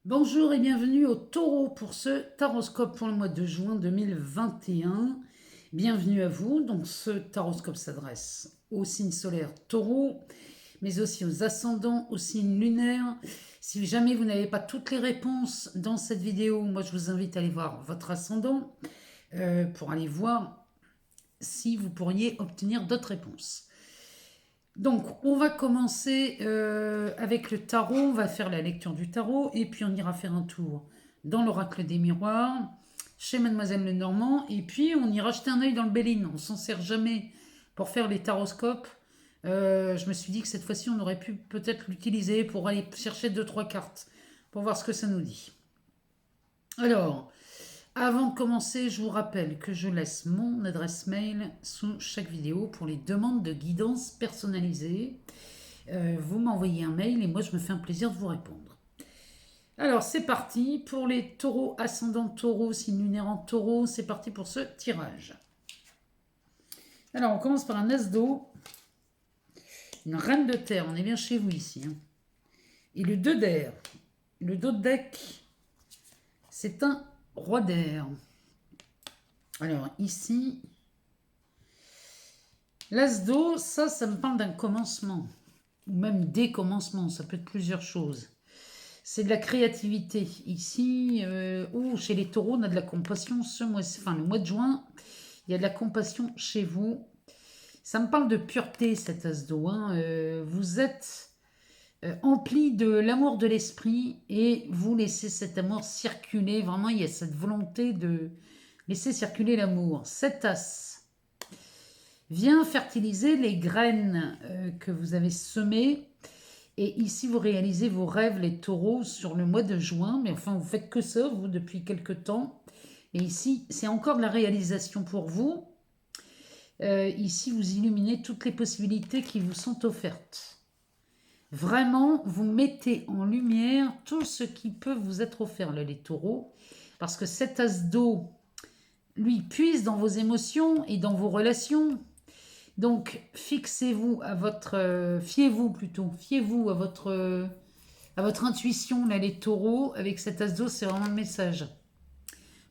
Bonjour et bienvenue au Taureau pour ce taroscope pour le mois de juin 2021. Bienvenue à vous. Donc ce taroscope s'adresse au signe solaire Taureau, mais aussi aux ascendants, aux signes lunaires. Si jamais vous n'avez pas toutes les réponses dans cette vidéo, moi je vous invite à aller voir votre ascendant pour aller voir si vous pourriez obtenir d'autres réponses. Donc, on va commencer avec le tarot. On va faire la lecture du tarot et puis on ira faire un tour dans l'oracle des miroirs chez Mademoiselle Lenormand et puis on ira jeter un œil dans le Béline. On s'en sert jamais pour faire les taroscopes. Je me suis dit que cette fois-ci, on aurait pu peut-être l'utiliser pour aller chercher 2-3 cartes pour voir ce que ça nous dit. Alors, avant de commencer, je vous rappelle que je laisse mon adresse mail sous chaque vidéo pour les demandes de guidance personnalisée. Vous m'envoyez un mail et moi je me fais un plaisir de vous répondre. Alors c'est parti pour les taureaux ascendant taureau, signe lunaire en taureau, c'est parti pour ce tirage. Alors on commence par un as d'eau, une reine de terre, on est bien chez vous ici. Et le 2 d'air, le dos de deck, c'est un roi d'air. Alors ici, l'as d'eau, ça me parle d'un commencement, ou même des commencements, ça peut être plusieurs choses. C'est de la créativité. Ici, chez les taureaux, on a de la compassion ce mois-ci, enfin le mois de juin, il y a de la compassion chez vous. Ça me parle de pureté, cet as d'eau. Vous êtes empli de l'amour de l'esprit et vous laissez cet amour circuler. Vraiment, il y a cette volonté de laisser circuler l'amour. Cet as vient fertiliser les graines que vous avez semées. Et ici, vous réalisez vos rêves, les taureaux, sur le mois de juin. Mais enfin, vous faites que ça, vous, depuis quelque temps. Et ici, c'est encore de la réalisation pour vous. Ici, vous illuminez toutes les possibilités qui vous sont offertes. Vraiment, vous mettez en lumière tout ce qui peut vous être offert, là, les taureaux. Parce que cet as d'eau, lui, puise dans vos émotions et dans vos relations. Donc, fixez-vous à votre... fiez-vous à votre intuition, là, les taureaux. Avec cet as d'eau, c'est vraiment le message.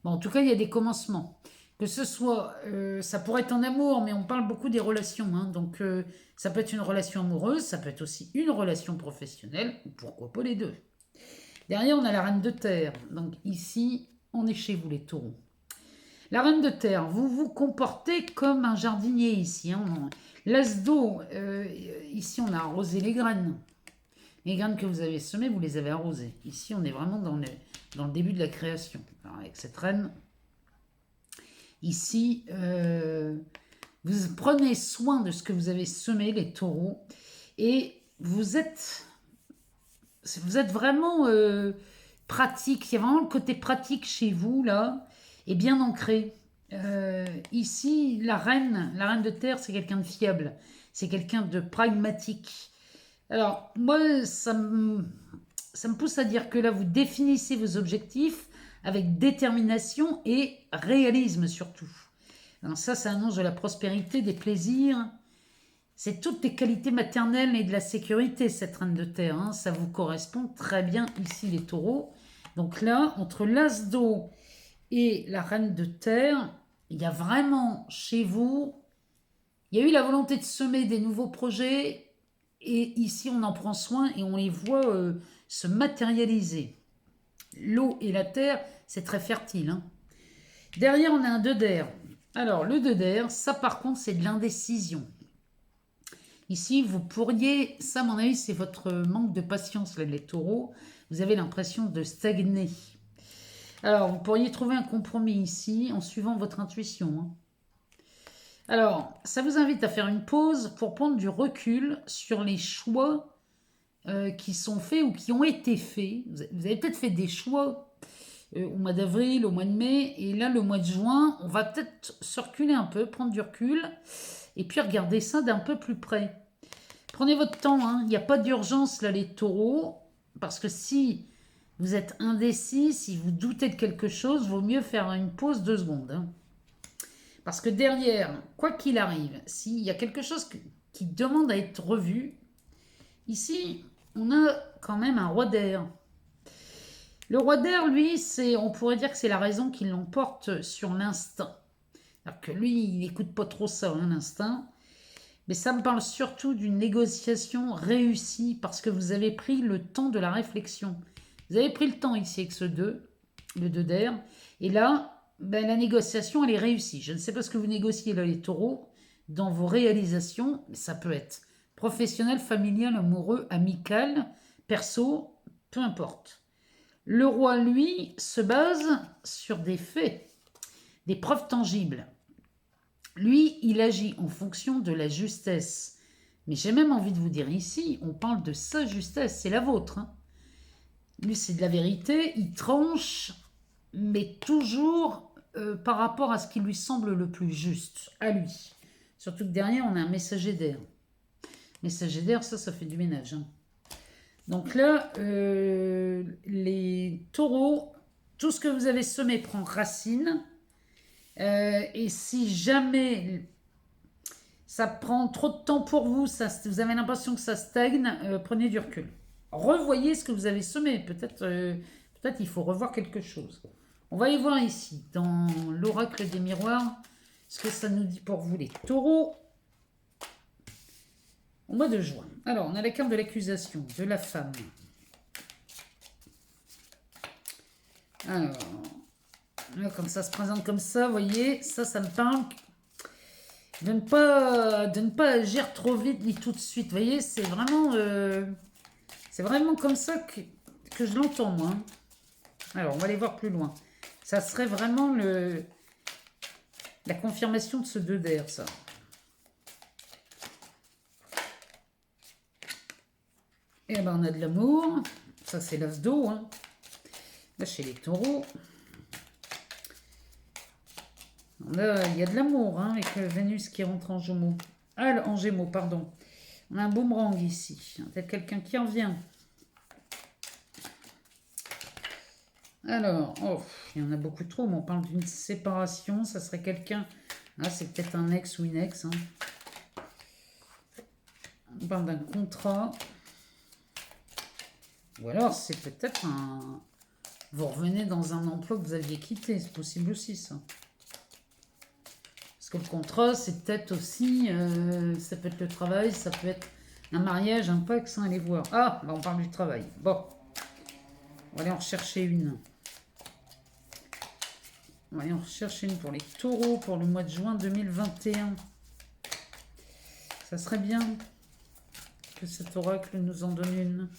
Bon, en tout cas, il y a des commencements. Que ce soit, ça pourrait être en amour, mais on parle beaucoup des relations. Donc, ça peut être une relation amoureuse, ça peut être aussi une relation professionnelle, ou pourquoi pas les deux. Derrière, on a la reine de terre. Donc, ici, on est chez vous, les taureaux. La reine de terre, vous vous comportez comme un jardinier ici. L'as d'eau, ici, on a arrosé les graines. Les graines que vous avez semées, vous les avez arrosées. Ici, on est vraiment dans le début de la création. Alors, avec cette reine, ici, vous prenez soin de ce que vous avez semé, les taureaux, et vous êtes vraiment pratique. Il y a vraiment le côté pratique chez vous, là, et bien ancré. Ici, la reine de terre, c'est quelqu'un de fiable, c'est quelqu'un de pragmatique. Alors, moi, ça me pousse à dire que là, vous définissez vos objectifs avec détermination et réalisme surtout. Alors ça annonce de la prospérité, des plaisirs. C'est toutes les qualités maternelles et de la sécurité, cette reine de terre. Ça vous correspond très bien ici, les taureaux. Donc là, entre l'as d'eau et la reine de terre, il y a vraiment chez vous, il y a eu la volonté de semer des nouveaux projets et ici on en prend soin et on les voit se matérialiser. L'eau et la terre, c'est très fertile. Derrière, on a un 2 d'air. Alors, le 2 d'air, ça par contre, c'est de l'indécision. Ici, vous pourriez, ça à mon avis, c'est votre manque de patience, là, les taureaux. Vous avez l'impression de stagner. Alors, vous pourriez trouver un compromis ici en suivant votre intuition. Alors, ça vous invite à faire une pause pour prendre du recul sur les choix qui sont faits ou qui ont été faits. Vous avez peut-être fait des choix au mois d'avril, au mois de mai, et là, le mois de juin, on va peut-être se reculer un peu, prendre du recul, et puis regarder ça d'un peu plus près. Prenez votre temps, il n'y a pas d'urgence là, les taureaux, parce que si vous êtes indécis, si vous doutez de quelque chose, vaut mieux faire une pause 2 secondes. Parce que derrière, quoi qu'il arrive, s'il y a quelque chose qui demande à être revu, ici, on a quand même un roi d'air. Le roi d'air, lui, on pourrait dire que c'est la raison qui l'emporte sur l'instinct. Alors que lui, il n'écoute pas trop ça, hein, l'instinct. Mais ça me parle surtout d'une négociation réussie parce que vous avez pris le temps de la réflexion. Vous avez pris le temps ici avec ce 2, le 2 d'air. Et là, ben, la négociation, elle est réussie. Je ne sais pas ce que vous négociez là, les taureaux, dans vos réalisations. Mais ça peut être professionnel, familial, amoureux, amical, perso, peu importe. Le roi, lui, se base sur des faits, des preuves tangibles. Lui, il agit en fonction de la justesse. Mais j'ai même envie de vous dire ici, on parle de sa justesse, c'est la vôtre. Hein. Lui, c'est de la vérité, il tranche, mais toujours par rapport à ce qui lui semble le plus juste, à lui. Surtout que derrière, on a un messager d'air. Messager d'air, ça fait du ménage. Hein. Donc là, les taureaux, tout ce que vous avez semé prend racine. Et si jamais ça prend trop de temps pour vous, vous avez l'impression que ça stagne, prenez du recul. Revoyez ce que vous avez semé. Peut-être il faut revoir quelque chose. On va y voir ici, dans l'oracle des miroirs, ce que ça nous dit pour vous les taureaux. Au mois de juin. Alors, on a la carte de l'accusation, de la femme. Alors, là, comme ça se présente comme ça, vous voyez, ça me parle de ne pas agir trop vite ni tout de suite. Vous voyez, c'est vraiment comme ça que je l'entends, moi. Alors, on va aller voir plus loin. Ça serait vraiment la confirmation de ce 2 d'air, ça. Et ben, on a de l'amour. Ça, c'est l'as d'eau. Hein. Là, chez les taureaux. Il y a de l'amour hein, avec Vénus qui rentre en Gémeaux. Ah, en Gémeaux, pardon. On a un boomerang ici. Peut-être quelqu'un qui en vient. Alors, il y en a beaucoup trop, mais on parle d'une séparation. Ça serait quelqu'un... Ah, c'est peut-être un ex ou une ex. Hein. On parle d'un contrat. Ou alors, c'est peut-être un... Vous revenez dans un emploi que vous aviez quitté. C'est possible aussi, ça. Parce que le contrat, c'est peut-être aussi... ça peut être le travail, ça peut être un mariage, un pax, allez voir. Ah, bah on parle du travail. Bon. On va aller en rechercher une. On va aller en rechercher une pour les taureaux pour le mois de juin 2021. Ça serait bien que cet oracle nous en donne une.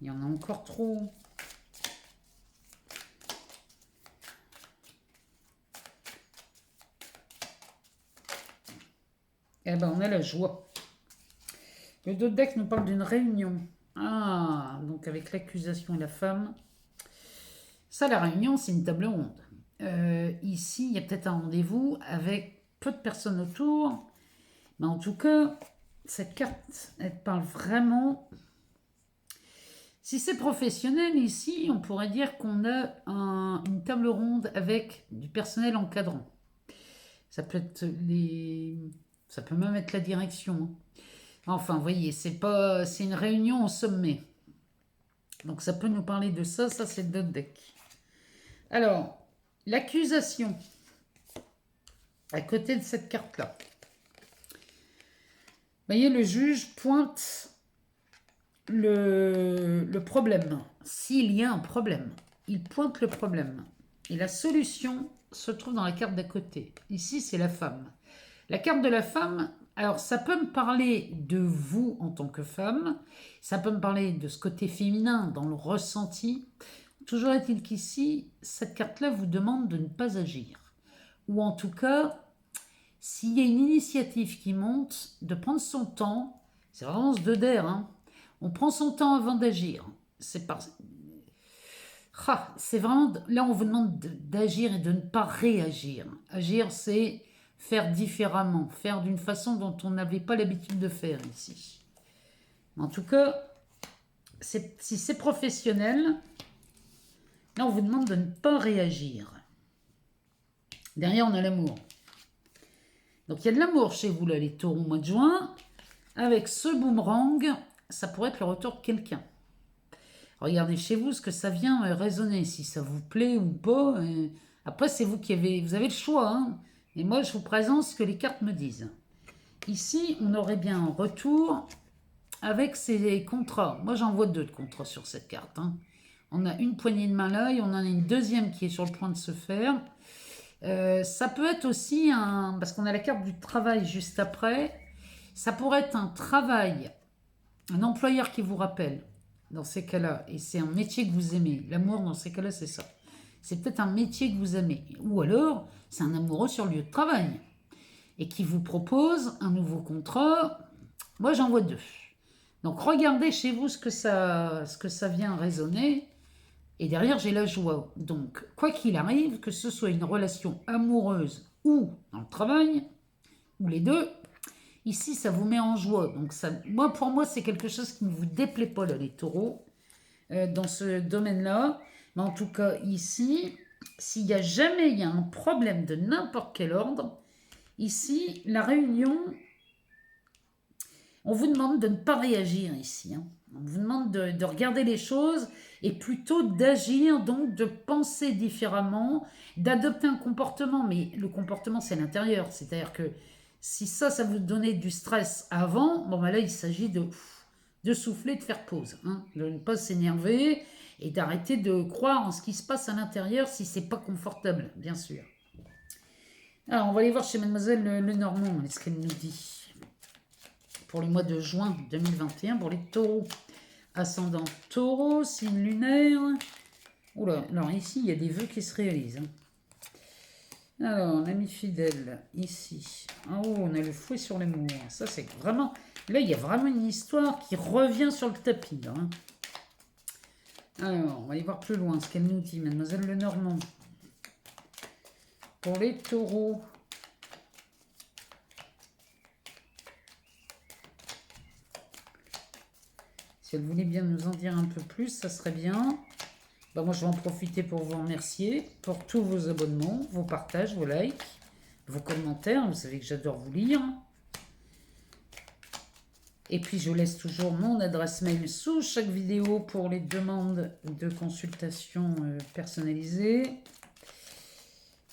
Il y en a encore trop. Eh ben, on a la joie. Le dos de deck nous parle d'une réunion. Ah, donc avec l'accusation et la femme. Ça, la réunion, c'est une table ronde. Ici, il y a peut-être un rendez-vous avec peu de personnes autour. Mais en tout cas, cette carte, elle parle vraiment... Si c'est professionnel, ici, on pourrait dire qu'on a une table ronde avec du personnel encadrant. Ça peut être ça peut même être la direction. Enfin, vous voyez, c'est une réunion au sommet. Donc, ça peut nous parler de ça. Ça, c'est le deck. Alors, l'accusation, à côté de cette carte-là. Vous voyez, le juge pointe le problème. S'il y a un problème, il pointe le problème. Et la solution se trouve dans la carte d'à côté. Ici, c'est la femme. La carte de la femme, alors ça peut me parler de vous en tant que femme, ça peut me parler de ce côté féminin dans le ressenti. Toujours est-il qu'ici, cette carte-là vous demande de ne pas agir. Ou en tout cas, s'il y a une initiative qui monte, de prendre son temps. C'est vraiment ce 2 d'air, hein. On prend son temps avant d'agir. C'est vraiment... Là, on vous demande d'agir et de ne pas réagir. Agir, c'est faire différemment, faire d'une façon dont on n'avait pas l'habitude de faire ici. En tout cas, si c'est professionnel, là, on vous demande de ne pas réagir. Derrière, on a l'amour. Donc, il y a de l'amour chez vous, là, les taureaux, au mois de juin. Avec ce boomerang, ça pourrait être le retour de quelqu'un. Regardez chez vous ce que ça vient résonner, si ça vous plaît ou pas. Après, c'est vous qui avez, vous avez le choix. Hein. Et moi, je vous présente ce que les cartes me disent. Ici, on aurait bien un retour avec ces contrats. Moi, j'en vois 2 de contrats sur cette carte. Hein. On a une poignée de main là et on en a une deuxième qui est sur le point de se faire. Ça peut être aussi un... Parce qu'on a la carte du travail juste après. Ça pourrait être un travail, un employeur qui vous rappelle dans ces cas-là. Et c'est un métier que vous aimez. L'amour, dans ces cas-là, c'est ça. C'est peut-être un métier que vous aimez. Ou alors, c'est un amoureux sur le lieu de travail. Et qui vous propose un nouveau contrat. Moi, j'en vois 2. Donc, regardez chez vous ce que ça vient résonner. Et derrière, j'ai la joie. Donc, quoi qu'il arrive, que ce soit une relation amoureuse ou dans le travail, ou les deux, ici, ça vous met en joie. Donc, ça, pour moi, c'est quelque chose qui ne vous déplaît pas, là, les taureaux, dans ce domaine-là. Mais en tout cas, ici, s'il y a jamais il y a un problème de n'importe quel ordre, ici, la réunion, on vous demande de ne pas réagir ici. Hein. On vous demande de regarder les choses et plutôt d'agir, donc de penser différemment, d'adopter un comportement. Mais le comportement, c'est l'intérieur. C'est-à-dire que si ça vous donnait du stress avant, bon ben là, il s'agit de souffler, de faire pause. Hein, de ne pas s'énerver et d'arrêter de croire en ce qui se passe à l'intérieur si c'est pas confortable, bien sûr. Alors, on va aller voir chez Mademoiselle Lenormand, ce qu'elle nous dit pour le mois de juin 2021 pour les taureaux. Ascendant taureau, signe lunaire. Oula, alors ici, il y a des vœux qui se réalisent. Hein. Alors, l'ami fidèle, ici. En haut, on a le fouet sur l'amour. Ça, c'est vraiment... Là, il y a vraiment une histoire qui revient sur le tapis. Là, hein. Alors, on va aller voir plus loin ce qu'elle nous dit, Mademoiselle Lenormand. Pour les taureaux. Si elle voulait bien nous en dire un peu plus, ça serait bien. Ben moi, je vais en profiter pour vous remercier pour tous vos abonnements, vos partages, vos likes, vos commentaires. Vous savez que j'adore vous lire. Et puis, je laisse toujours mon adresse mail sous chaque vidéo pour les demandes de consultation personnalisées.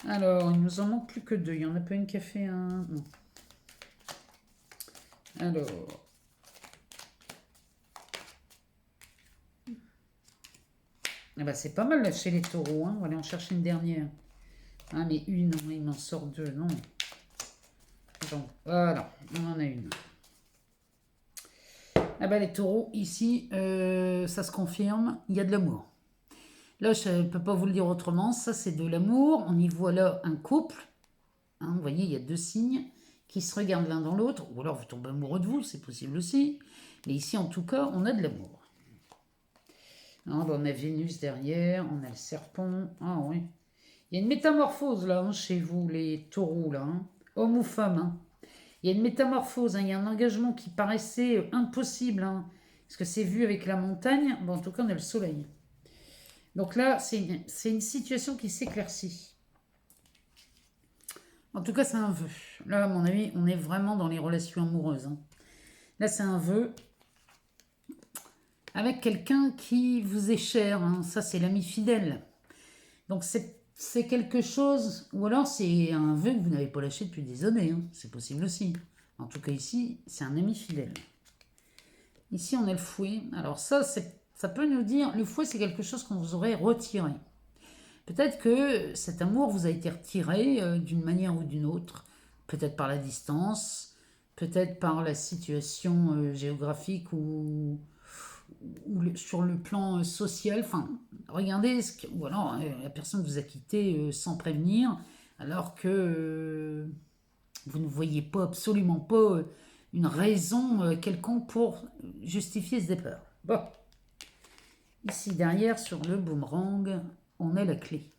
Alors, il nous en manque plus que 2. Il n'y en a pas une qui a fait un... Non. Alors... Ah bah c'est pas mal là, chez les taureaux. Hein. On va aller en chercher une dernière. Ah, mais une, il m'en sort 2, non. Donc, voilà, on en a une. Ah bah les taureaux, ici, ça se confirme, il y a de l'amour. Là, je ne peux pas vous le dire autrement, ça c'est de l'amour. On y voit là un couple. Hein, vous voyez, il y a 2 signes qui se regardent l'un dans l'autre. Ou alors vous tombez amoureux de vous, c'est possible aussi. Mais ici, en tout cas, on a de l'amour. On a Vénus derrière, on a le serpent. Ah oui. Il y a une métamorphose là, hein, chez vous, les taureaux, là. Hein. Homme ou femme. Hein. Il y a une métamorphose, hein. Il y a un engagement qui paraissait impossible. Hein, parce que c'est vu avec la montagne. Bon, en tout cas, on a le soleil. Donc là, c'est une situation qui s'éclaircit. En tout cas, c'est un vœu. Là, à mon avis, on est vraiment dans les relations amoureuses. Hein. Là, c'est un vœu. Avec quelqu'un qui vous est cher, hein. Ça c'est l'ami fidèle. Donc c'est quelque chose, ou alors c'est un vœu que vous n'avez pas lâché depuis des années, hein. C'est possible aussi. En tout cas ici, c'est un ami fidèle. Ici on a le fouet, alors ça peut nous dire, le fouet c'est quelque chose qu'on vous aurait retiré. Peut-être que cet amour vous a été retiré d'une manière ou d'une autre, peut-être par la distance, peut-être par la situation géographique ou sur le plan social, enfin, regardez, ou alors la personne vous a quitté sans prévenir, alors que vous ne voyez pas, absolument pas, une raison quelconque pour justifier ce départ. Bon, ici derrière, sur le boomerang, on a la clé.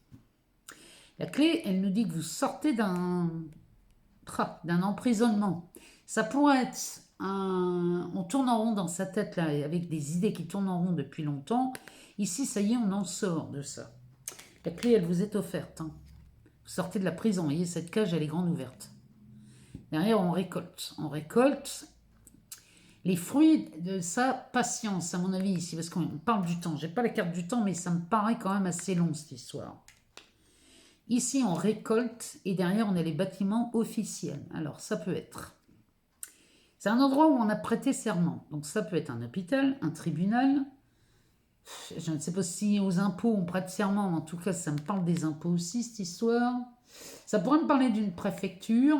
La clé, elle nous dit que vous sortez d'un emprisonnement. Ça pourrait être on tourne en rond dans sa tête là, avec des idées qui tournent en rond depuis longtemps. Ici, ça y est, on en sort de ça. La clé, elle vous est offerte. Hein. Vous sortez de la prison, vous voyez, cette cage, elle est grande ouverte. Derrière, on récolte. On récolte. les fruits de sa patience, à mon avis, ici, parce qu'on parle du temps. J'ai pas la carte du temps, mais ça me paraît quand même assez long, cette histoire. Ici, on récolte, et derrière, on a les bâtiments officiels. Alors, ça peut être... C'est un endroit où on a prêté serment. Donc, ça peut être un hôpital, un tribunal. Je ne sais pas si aux impôts, on prête serment, mais en tout cas, ça me parle des impôts aussi, cette histoire. Ça pourrait me parler d'une préfecture.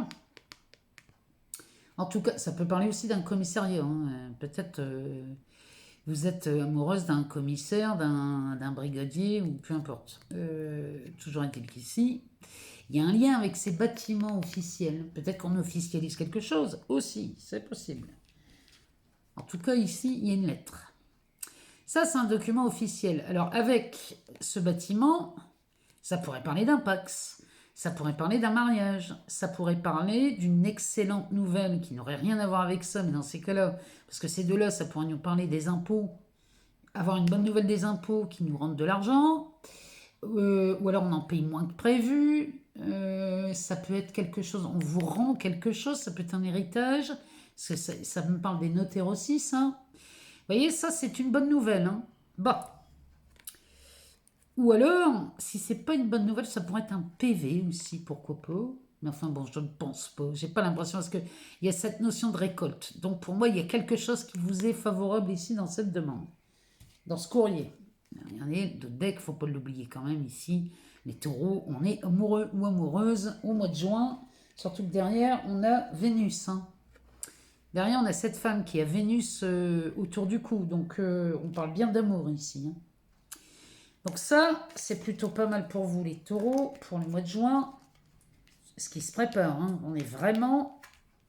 En tout cas, ça peut parler aussi d'un commissariat. Hein. Peut-être vous êtes amoureuse d'un commissaire, d'un brigadier ou peu importe. Toujours est-il qu'ici, il y a un lien avec ces bâtiments officiels. Peut-être qu'on officialise quelque chose aussi, c'est possible. En tout cas, ici, il y a une lettre. Ça, c'est un document officiel. Alors, avec ce bâtiment, ça pourrait parler d'un Pax. Ça pourrait parler d'un mariage, ça pourrait parler d'une excellente nouvelle qui n'aurait rien à voir avec ça, mais dans ces cas-là, parce que ces deux-là, ça pourrait nous parler des impôts, avoir une bonne nouvelle des impôts qui nous rendent de l'argent, ou alors on en paye moins que prévu, ça peut être quelque chose, on vous rend quelque chose, ça peut être un héritage, parce que ça me parle des notaires aussi, ça. Vous voyez, ça c'est une bonne nouvelle. Hein. Bah. Ou alors, si c'est pas une bonne nouvelle, ça pourrait être un PV aussi, pourquoi pas. Mais enfin bon, je ne pense pas. J'ai pas l'impression parce qu'il y a cette notion de récolte. Donc pour moi, il y a quelque chose qui vous est favorable ici dans cette demande, dans ce courrier. Regardez, le deck, faut pas l'oublier quand même ici. Les taureaux, on est amoureux ou amoureuse au mois de juin. Surtout que derrière, on a Vénus. Hein. Derrière, on a cette femme qui a Vénus autour du cou. Donc on parle bien d'amour ici. Hein. Donc ça, c'est plutôt pas mal pour vous les taureaux, pour le mois de juin. Ce qui se prépare, hein. On est vraiment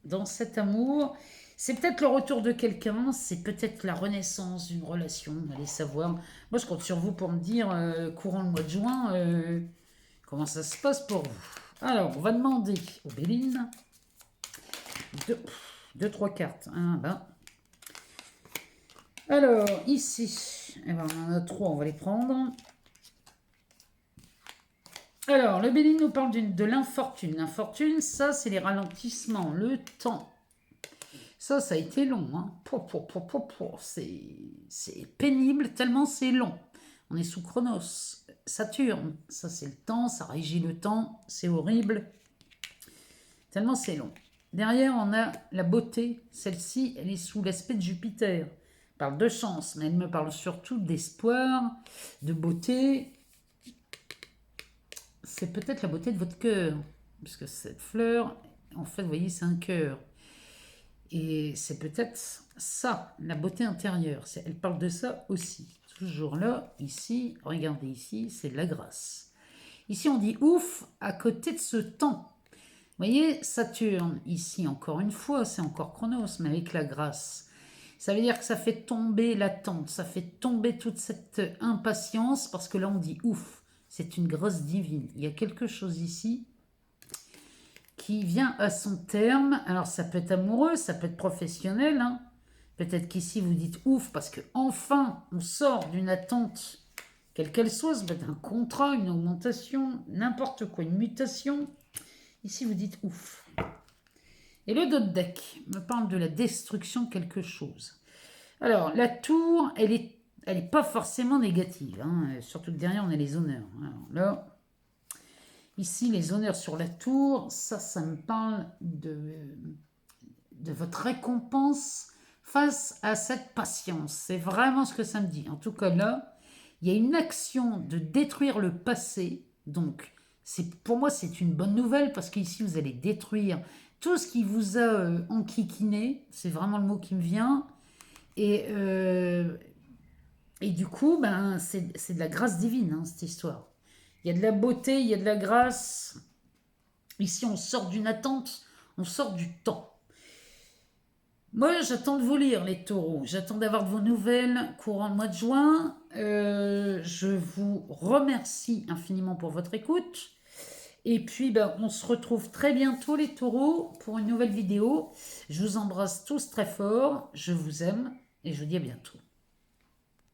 dans cet amour. C'est peut-être le retour de quelqu'un, c'est peut-être la renaissance d'une relation, allez savoir. Moi, je compte sur vous pour me dire, courant le mois de juin, comment ça se passe pour vous. Alors, on va demander aux Béline 2, 3 cartes. Là. Alors, ici, eh ben, on en a 3, on va les prendre. Alors, le Béline nous parle de l'infortune. L'infortune, ça, c'est les ralentissements, le temps. Ça a été long. Hein. C'est pénible tellement c'est long. On est sous Chronos. Saturne, ça c'est le temps, ça régit le temps. C'est horrible. Tellement c'est long. Derrière, on a la beauté. Celle-ci, elle est sous l'aspect de Jupiter. Elle parle de chance, mais elle me parle surtout d'espoir, de beauté. C'est peut-être la beauté de votre cœur. Puisque cette fleur, en fait, vous voyez, c'est un cœur. Et c'est peut-être ça, la beauté intérieure. Elle parle de ça aussi. Toujours là, ici, regardez ici, c'est de la grâce. Ici, on dit ouf à côté de ce temps. Vous voyez, Saturne, ici, encore une fois, c'est encore Chronos, mais avec la grâce. Ça veut dire que ça fait tomber l'attente, ça fait tomber toute cette impatience, parce que là, on dit ouf. C'est une grâce divine. Il y a quelque chose ici qui vient à son terme. Alors, ça peut être amoureux, ça peut être professionnel. Hein. Peut-être qu'ici, vous dites ouf, parce que enfin, on sort d'une attente, quelle qu'elle soit, ça peut être un contrat, une augmentation, n'importe quoi, une mutation. Ici, vous dites ouf. Et le dos de deck me parle de la destruction de quelque chose. Alors, la tour, elle est pas forcément négative. Hein. Surtout que derrière, on a les honneurs. Alors là... Ici, les honneurs sur la tour, ça me parle de votre récompense face à cette patience. C'est vraiment ce que ça me dit. En tout cas, là, il y a une action de détruire le passé. Donc, pour moi, c'est une bonne nouvelle parce qu'ici, vous allez détruire tout ce qui vous a enquiquiné. C'est vraiment le mot qui me vient. Et du coup, ben, c'est de la grâce divine, hein, cette histoire. Il y a de la beauté, il y a de la grâce. Ici, on sort d'une attente, on sort du temps. Moi, j'attends de vous lire, les taureaux. J'attends d'avoir de vos nouvelles courant le mois de juin. Je vous remercie infiniment pour votre écoute. Et puis, ben, on se retrouve très bientôt, les taureaux, pour une nouvelle vidéo. Je vous embrasse tous très fort. Je vous aime et je vous dis à bientôt.